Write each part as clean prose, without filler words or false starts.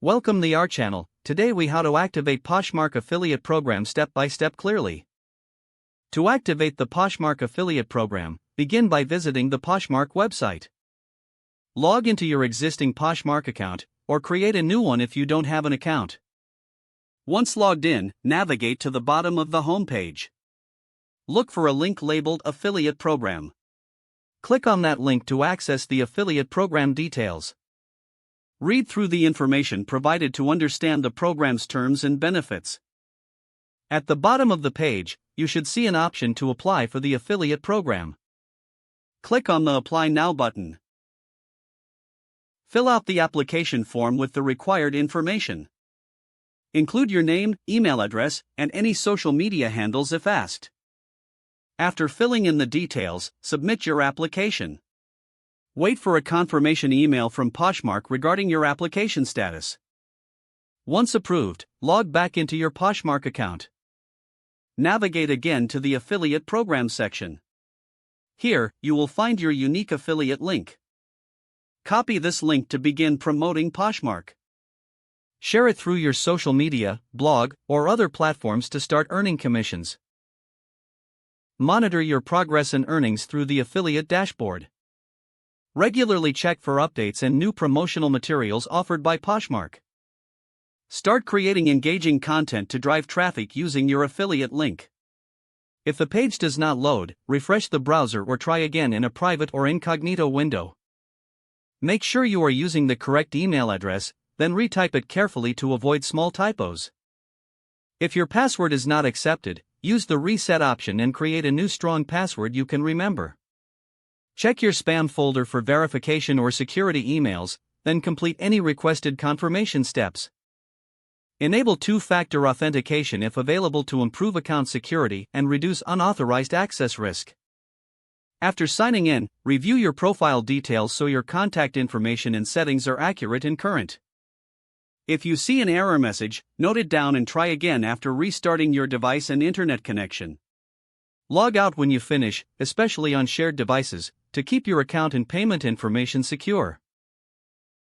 Welcome to our channel. Today we how to activate Poshmark affiliate program step by step clearly. To activate the Poshmark affiliate program, begin by visiting the Poshmark website. Log into your existing Poshmark account, or create a new one if you don't have an account. Once logged in, navigate to the bottom of the home page. Look for a link labeled Affiliate Program. Click on that link to access the affiliate program details. Read through the information provided to understand the program's terms and benefits. At the bottom of the page, you should see an option to apply for the affiliate program. Click on the Apply Now button. Fill out the application form with the required information. Include your name, email address, and any social media handles if asked. After filling in the details, submit your application. Wait for a confirmation email from Poshmark regarding your application status. Once approved, log back into your Poshmark account. Navigate again to the Affiliate Program section. Here, you will find your unique affiliate link. Copy this link to begin promoting Poshmark. Share it through your social media, blog, or other platforms to start earning commissions. Monitor your progress and earnings through the affiliate dashboard. Regularly check for updates and new promotional materials offered by Poshmark. Start creating engaging content to drive traffic using your affiliate link. If the page does not load, refresh the browser or try again in a private or incognito window. Make sure you are using the correct email address, then retype it carefully to avoid small typos. If your password is not accepted, use the reset option and create a new strong password you can remember. Check your spam folder for verification or security emails, then complete any requested confirmation steps. Enable two-factor authentication if available to improve account security and reduce unauthorized access risk. After signing in, review your profile details so your contact information and settings are accurate and current. If you see an error message, note it down and try again after restarting your device and internet connection. Log out when you finish, especially on shared devices, to keep your account and payment information secure.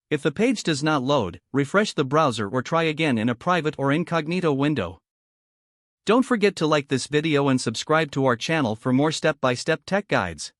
If the page does not load, refresh the browser or try again in a private or incognito window. Don't forget to like this video and subscribe to our channel for more step-by-step tech guides.